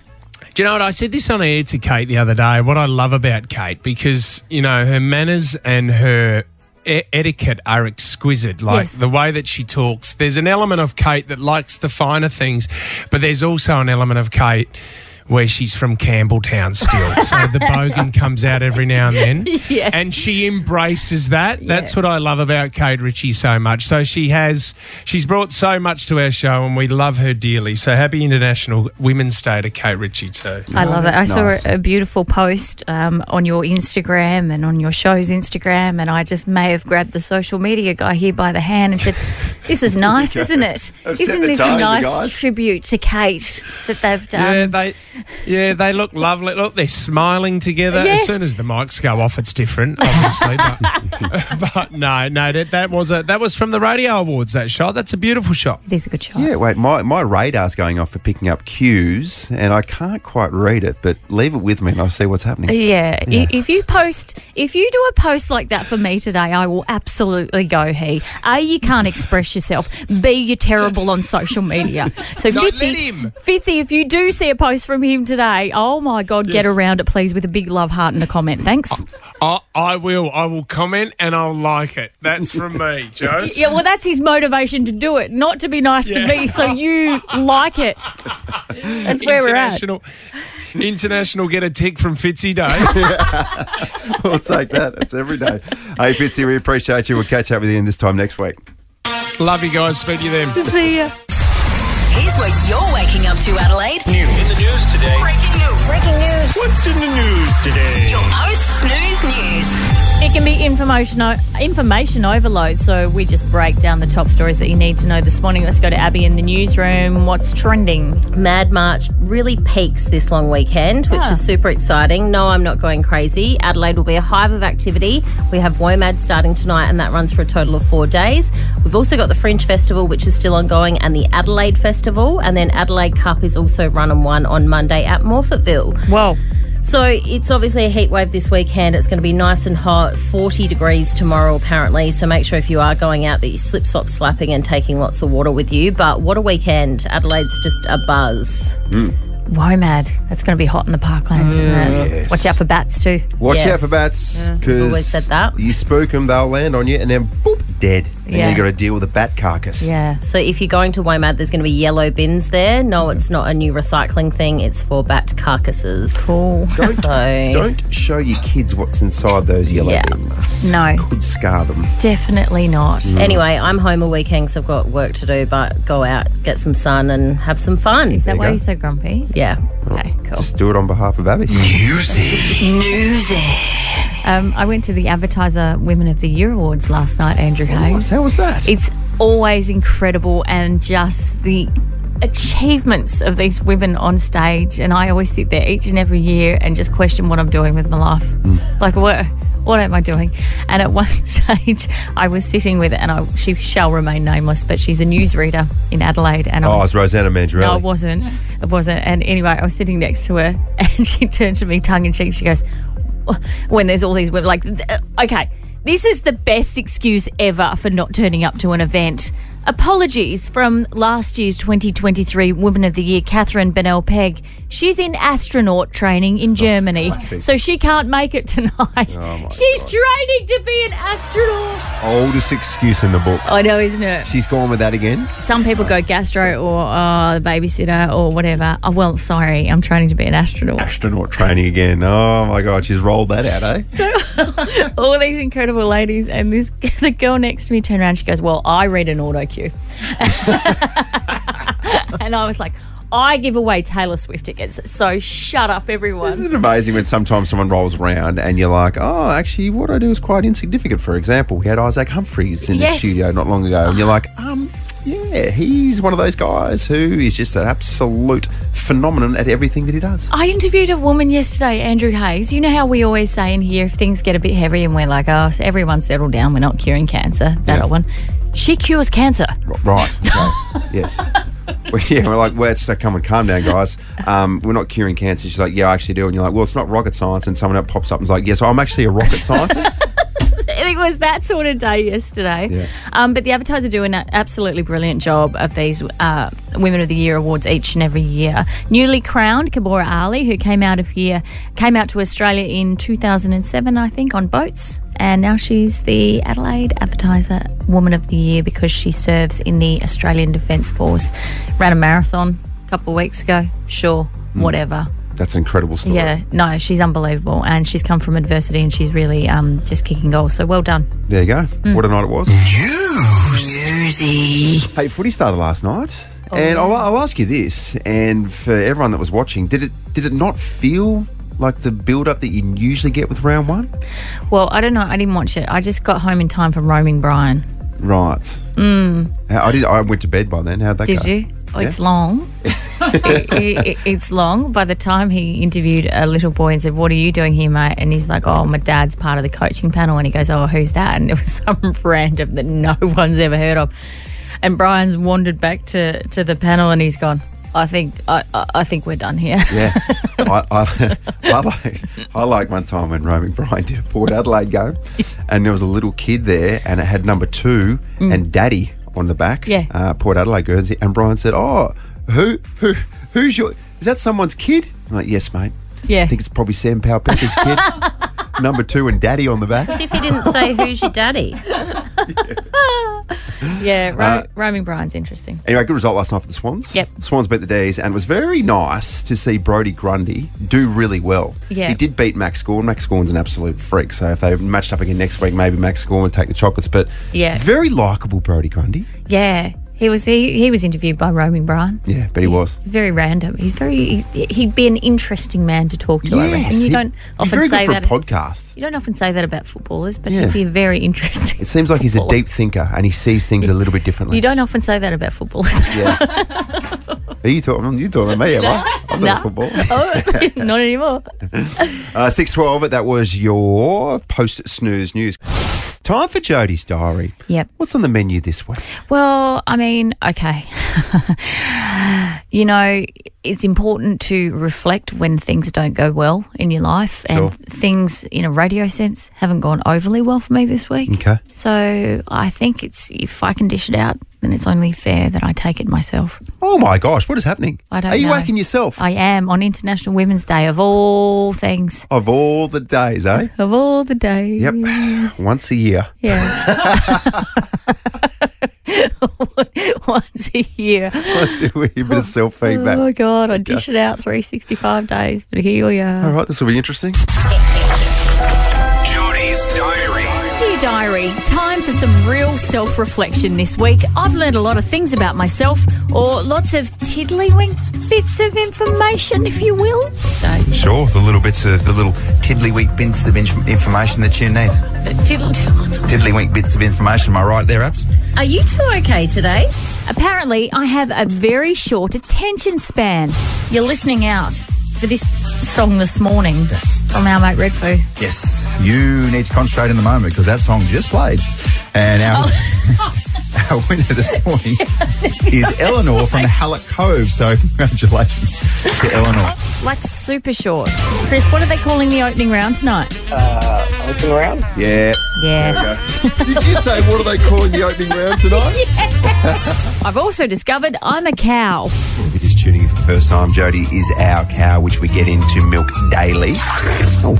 Do you know what? I said this on air to Kate the other day, what I love about Kate, because, you know, her manners and her etiquette are exquisite. Like the way that she talks. There's an element of Kate that likes the finer things, but there's also an element of Kate where she's from Campbelltown still. So the bogan comes out every now and then. Yes. And she embraces that. That's what I love about Kate Ritchie so much. So she's brought so much to our show, and we love her dearly. So happy International Women's Day to Kate Ritchie too. I love it. I saw a beautiful post on your Instagram and on your show's Instagram, and I just may have grabbed the social media guy here by the hand and said, this is nice, isn't it? Isn't this a nice tribute to Kate that they've done? Yeah, they look lovely. Look, they're smiling together. Yes. As soon as the mics go off, it's different, obviously. but no, that was from the Radio Awards, that shot. That's a beautiful shot. It is a good shot. Yeah, wait, my radar's going off for picking up cues, and I can't quite read it, but leave it with me and I'll see what's happening. Yeah. If you do a post like that for me today, I will absolutely go, A, you can't express yourself. B, you're terrible on social media. So Fitzy, if you do see a post from him today, oh my God, get around it please with a big love heart and a comment. Thanks. I will comment and I'll like it. That's from me, Joe. Yeah, well, that's his motivation to do it, not to be nice to me, so you like it. That's where we're at. International Get a Tick from Fitzy Day. We'll take that. It's every day. Hey, Fitzy, we appreciate you. We'll catch up with you this time next week. Love you guys. Speak to you then. See ya. Here's what you're waking up to, Adelaide. News. In the news today. Breaking news. Breaking news. What's in the news today? Your post-snooze news. It can be information overload, so we just break down the top stories that you need to know this morning. Let's go to Abbey in the newsroom. What's trending? Mad March really peaks this long weekend, which is super exciting. No, I'm not going crazy. Adelaide will be a hive of activity. We have WOMAD starting tonight, and that runs for a total of 4 days. We've also got the Fringe Festival, which is still ongoing, and the Adelaide Festival, and then Adelaide Cup is also run and won on Monday at Morphettville. Whoa. So it's obviously a heat wave this weekend. It's going to be nice and hot, 40 degrees tomorrow apparently. So make sure if you are going out that you slip, slop, slapping and taking lots of water with you. But what a weekend. Adelaide's just a buzz. WOMAD. That's going to be hot in the parklands, isn't it? Yes. Watch out for bats too. Watch out for bats, I've always said that. you spook them, they'll land on you, and then boop, dead. And Yeah. you've got to deal with a bat carcass. Yeah. So if you're going to WOMAD, there's going to be yellow bins there. No, it's not a new recycling thing. It's for bat carcasses. Cool. Don't show your kids what's inside those yellow bins. No. Could scar them. Definitely not. Anyway, I'm home a weekend, so I've got work to do, but go out, get some sun and have some fun. Is that why you're so grumpy? Yeah. Okay, cool. Just do it on behalf of Abbey. Newsy. I went to the Advertiser Women of the Year Awards last night, Andrew Hayes. How was that? It's always incredible, and just the achievements of these women on stage, and I always sit there each and every year and just question what I'm doing with my life. Like, what am I doing? And at one stage, I was sitting with, and she shall remain nameless, but she's a newsreader in Adelaide. And it's Rosanna Mandrelli. No, it wasn't. It wasn't. And anyway, I was sitting next to her, and she turned to me tongue in cheek. She goes, when there's all these women, like, okay, this is the best excuse ever for not turning up to an event. Apologies from last year's 2023 Woman of the Year, Catherine Bennell-Pegg. She's in astronaut training in Germany, so she can't make it tonight. She's training to be an astronaut. Oldest excuse in the book. I know, isn't it? She's gone with that again. Some people go gastro or the babysitter or whatever. Oh, well, sorry, I'm training to be an astronaut. Astronaut training again. Oh, my God, she's rolled that out, eh? So all these incredible ladies, and the girl next to me turned around and she goes, well, I read an auto cue. And I was like, I give away Taylor Swift tickets, so shut up, everyone. Isn't it amazing when sometimes someone rolls around and you're like, oh, actually, what I do is quite insignificant. For example, we had Isaac Humphries in the studio not long ago, and you're like, yeah, he's one of those guys who is just an absolute phenomenon at everything that he does. I interviewed a woman yesterday, Andrew Hayes. You know how we always say in here, if things get a bit heavy and we're like, oh, so everyone settle down, we're not curing cancer, that old one. She cures cancer. Right. Okay. Yes. We're like, well, it's come and calm down, guys. We're not curing cancer. She's like, yeah, I actually do. And you're like, well, it's not rocket science. And someone else pops up and is like, yes, I'm actually a rocket scientist. It was that sort of day yesterday. Yeah. But the Advertiser do an absolutely brilliant job of these Women of the Year awards each and every year. Newly crowned Kabora Ali, who came out to Australia in 2007, I think, on boats. And now she's the Adelaide Advertiser Woman of the Year because she serves in the Australian Defence Force. Ran a marathon a couple of weeks ago. Sure, whatever. That's an incredible story. Yeah, no, she's unbelievable, and she's come from adversity, and she's really just kicking goals. So well done. There you go. What a night it was. Newsy. Hey, footy started last night, and I'll ask you this, and for everyone that was watching, did it not feel like the build-up that you usually get with round one? Well, I don't know. I didn't watch it. I just got home in time for Roaming Brian. Right. I went to bed by then. How'd that go? Did you? Oh, it's long. It's long. By the time he interviewed a little boy and said, what are you doing here, mate? And he's like, oh, my dad's part of the coaching panel. And he goes, oh, who's that? And it was some random that no one's ever heard of. And Brian's wandered back to the panel and he's gone, I think we're done here. Yeah. I like one time when Roaming Brian did a Port Adelaide game and there was a little kid there and it had number 2 and Daddy on the back. Yeah. Port Adelaide Guernsey. And Brian said, oh, who's your, is that someone's kid? I'm like, yes, mate. Yeah. I think it's probably Sam Powell-Pepper's kid. number 2 and daddy on the back. As if he didn't say who's your daddy. Roaming Brian's interesting. Anyway, good result last night for the Swans. Yep. Swans beat the D's, and it was very nice to see Brodie Grundy do really well. Yeah. He did beat Max Gorn. Max Gorn's an absolute freak, so if they matched up again next week, maybe Max Gorn would take the chocolates, but very likeable Brodie Grundy. Yeah. He was interviewed by Roaming Brian. Yeah, but he was. He's very random. He'd be an interesting man to talk to, I reckon. You don't often say that. He's very good for a podcast. You don't often say that about footballers, but he'd be very interesting. It seems like he's a deep thinker and he sees things a little bit differently. You don't often say that about footballers. Yeah. You're talking to me, am I? I'm not a footballer. Oh, not anymore. 6:12, that was your post-snooze news. Time for Jodie's diary. Yep. What's on the menu this week? Well, I mean, okay. It's important to reflect when things don't go well in your life. Sure. And things, in a radio sense, haven't gone overly well for me this week. Okay. So I think if I can dish it out, then it's only fair that I take it myself. Oh, my gosh. What is happening? I don't know. Are you whacking yourself? I am, on International Women's Day, of all things. Of all the days, eh? Of all the days. Yep. Once a year. Yeah. Once a year. Once a year, a bit of self-feedback. Oh, God, I dish it out 365 days, but here we are. All right, this will be interesting. Jodie's diary. Dear diary, time for some real self-reflection this week. I've learned a lot of things about myself, or lots of tiddlywink bits of information, if you will. Sure, the little tiddlywink bits of information that you need. Tiddlywink bits of information, am I right there, Abs? Are you two okay today? Apparently, I have a very short attention span. You're listening out for this song this morning from our mate Redfoo. Yes, you need to concentrate in the moment because that song just played. And our winner this morning is Eleanor from Halleck Cove. So congratulations to Eleanor. Like super short. Chris, what are they calling the opening round tonight? Opening round? Yeah. Yeah. There we go. Did you say what are they calling the opening round tonight? I've also discovered I'm a cow. If you're just tuning in for the first time, Jodie is our cow, which we get into milk daily. Oh.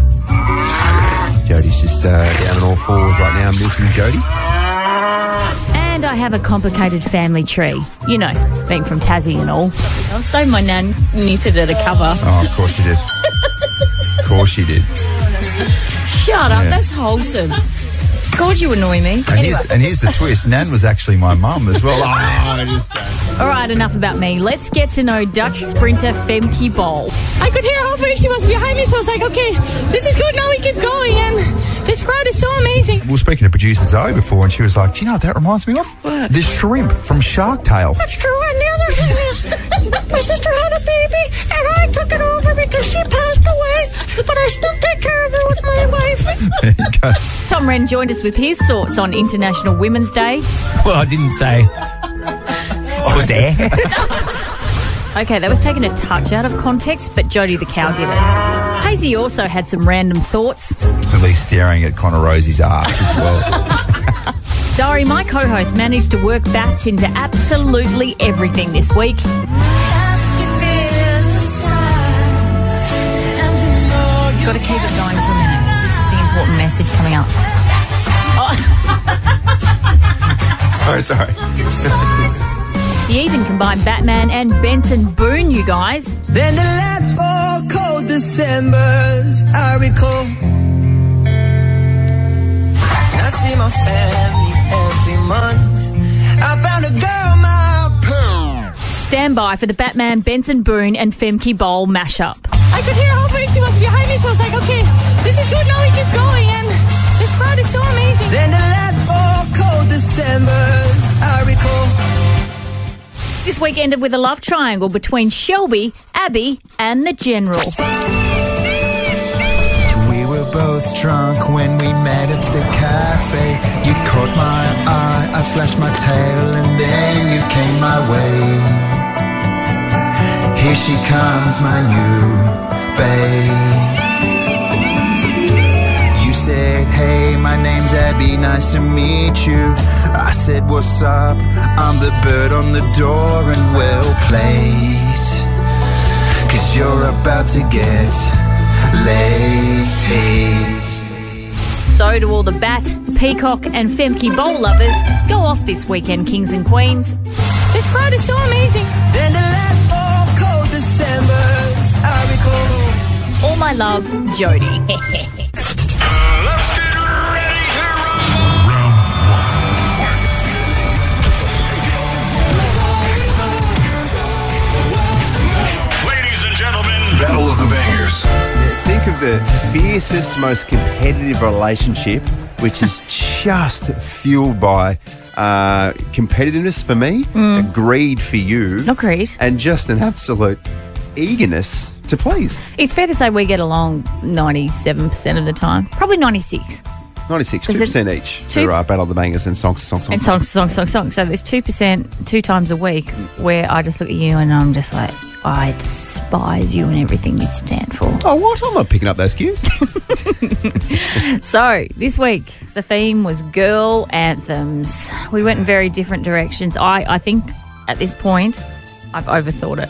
Jodie's just down on all fours right now, milking Jodie. And I have a complicated family tree. You know, being from Tassie and all. I'll say my nan knitted at a cover. Oh, of course you did. Of course you did. Shut up, that's wholesome. God, you annoy me. And here's the twist. Nan was actually my mum as well. All right, enough about me. Let's get to know Dutch sprinter Femke Bol. I could hear her opening. She was behind me, so I was like, okay, this is good. Now we keep going. And this crowd is so amazing. We were speaking to producer Zoe before, and she was like, do you know what that reminds me of? What? The shrimp from Shark Tale. That's true. And the other thing is, my sister had a baby, and I took it over because she passed away. But I still take care of her with my wife. Tom Wren joined us with his thoughts on International Women's Day. Well, I didn't say I was there. Okay, that was taken a touch out of context, but Jodie the cow did it. Hazy also had some random thoughts. Constantly staring at Connor Rosie's ass as well. Dari, my co-host, managed to work bats into absolutely everything this week. You've got to keep it going for a minute. This is the important message coming up. Sorry. He even combined Batman and Benson Boone, you guys. Then the last 4 cold Decembers I recall. I see my family every month. I found a girl, my pearl. Stand by for the Batman, Benson Boone and Femke Bol mashup. I could hear her opening. She was behind me, so I was like, okay, this is good. Now we keep going. And this crowd is so amazing. Then the last 4 cold Decembers I recall. This week ended with a love triangle between Shelby, Abby and the General. We were both drunk when we met at the cafe. You caught my eye, I flashed my tail, and then you came my way. Here she comes, my new babe. You said, hey, my name's Abby, nice to meet you. I said, what's up? I'm the bird on the door, and well played. 'Cause you're about to get laid. So to all the bat, peacock and femke bowl lovers, go off this weekend, kings and queens. This Friday's so amazing. Then the last 4 cold Decembers, I recall. All my love, Jodie. Let's get ready to rumble. Ladies and gentlemen, Battle of the Bangers. Think of the fiercest, most competitive relationship, which is just fueled by competitiveness for me, greed for you. Not greed. And just an absolute eagerness to please. It's fair to say we get along 97% of the time. Probably 96. 96, Is it 2% each two- for Battle of the Bangers and songs. And songs. So there's 2% 2 times a week where I just look at you and I'm just like, I despise you and everything you stand for. Oh, what? I'm not picking up those cues. So this week, the theme was girl anthems. We went in very different directions. I think at this point, I've overthought it.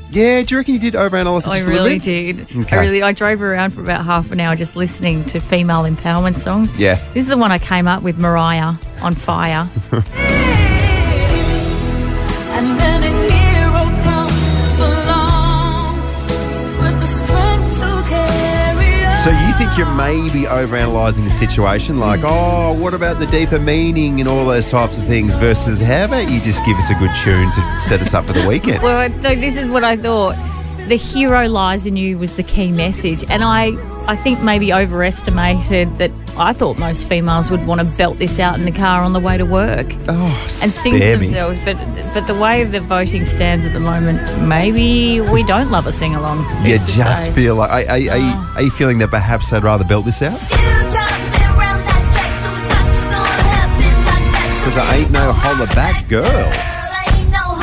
Yeah, do you reckon you did overanalyze it I just a little really bit? did. Okay. I drove around for about half an hour just listening to female empowerment songs. Yeah. This is the one I came up with, Mariah, On Fire. And then a hero comes along with the strength to carry on. So you think you're maybe overanalyzing the situation, like, oh, what about the deeper meaning and all those types of things, versus how about you just give us a good tune to set us up for the weekend? Well, this is what I thought. The hero lies in you was the key message. And I think maybe overestimated that I thought most females would want to belt this out in the car on the way to work. Oh, and sing to themselves. But the way the voting stands at the moment, maybe we don't love a sing-along. You just feel like, are you feeling that perhaps they'd rather belt this out? Because I ain't no holler back girl,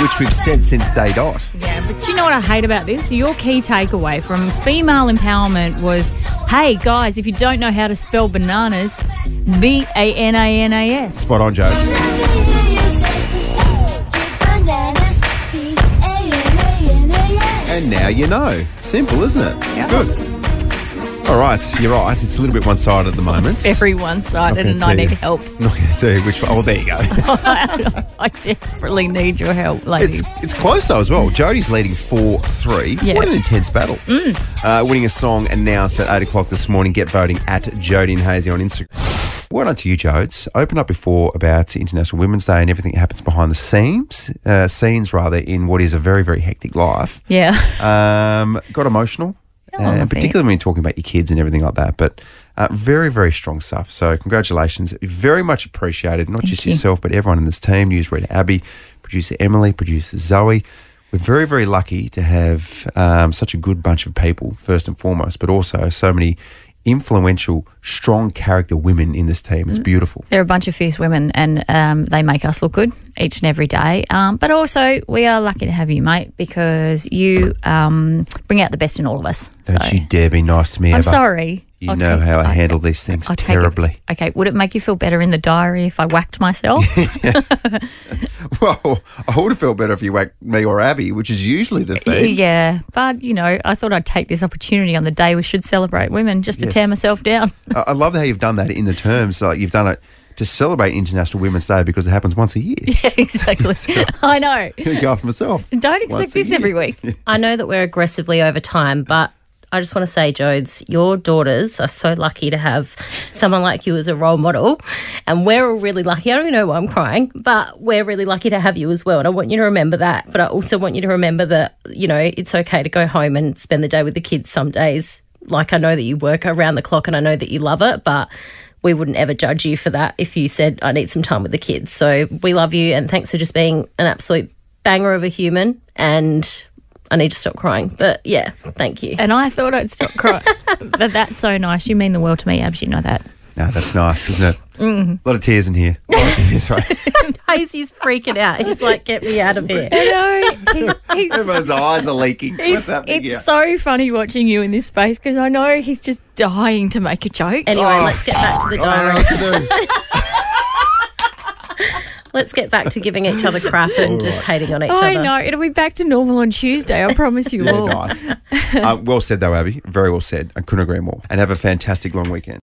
which we've said since day dot. Yeah, but you know what I hate about this? Your key takeaway from female empowerment was, hey, guys, if you don't know how to spell bananas, B-A-N-A-N-A-S. Spot on, Joe. And now you know. Simple, isn't it? Yeah. It's good. All right, you're right. It's a little bit one-sided at the moment. It's very one-sided and I need help. Not going to tell you which one. Oh, there you go. I desperately need your help, ladies. It's close though as well. Jodie's leading 4-3. Yeah. What an intense battle. Winning a song announced at 8 o'clock this morning. Get voting at Jodie and Hazy on Instagram. Well done to you, Jodes. Open up before about International Women's Day and everything that happens behind the scenes, in what is a very, very hectic life. Yeah. Got emotional. a particularly when you're talking about your kids and everything like that. But very, very strong stuff. So congratulations. Very much appreciated, not just yourself, but everyone in this team, newsreader Abby, producer Emily, producer Zoe. We're very, very lucky to have such a good bunch of people, first and foremost, but also so many influential, strong character women in this team. It's beautiful. They're a bunch of fierce women and they make us look good each and every day. But also, we are lucky to have you, mate, because you bring out the best in all of us. Don't you dare be nice to me, I'm ever. sorry. You know how I handle these things terribly. Okay, would it make you feel better in the diary if I whacked myself? Well, I would have felt better if you whacked me or Abby, which is usually the thing. Yeah, but, you know, I thought I'd take this opportunity on the day we should celebrate women just to tear myself down. I love how you've done that in the terms. Like you've done it to celebrate International Women's Day because it happens once a year. Yeah, exactly. I know. You go after myself. Don't expect this every week. I know that we're aggressively over time, but I just want to say, Jodes, your daughters are so lucky to have someone like you as a role model, and we're all really lucky. I don't even know why I'm crying, but we're really lucky to have you as well, and I want you to remember that. But I also want you to remember that, you know, it's okay to go home and spend the day with the kids some days. Like, I know that you work around the clock and I know that you love it, but we wouldn't ever judge you for that if you said, I need some time with the kids. So we love you, and thanks for just being an absolute banger of a human, and I need to stop crying. But, yeah, thank you. And I thought I'd stop crying. But that's so nice. You mean the world to me, Abs. You know that. No, that's nice, isn't it? Mm. A lot of tears in here. A lot of tears, right? Hazy's freaking out. He's like, get me out of here. I know. He's Everyone's eyes are leaking. What's happening here? It's so funny watching you in this space because I know he's just dying to make a joke. Anyway, let's get back to the diary. I don't know what to do. Let's get back to giving each other crap and just hating on each other. I know. It'll be back to normal on Tuesday. I promise you all. Nice. Well said, though, Abby. Very well said. I couldn't agree more. And have a fantastic long weekend.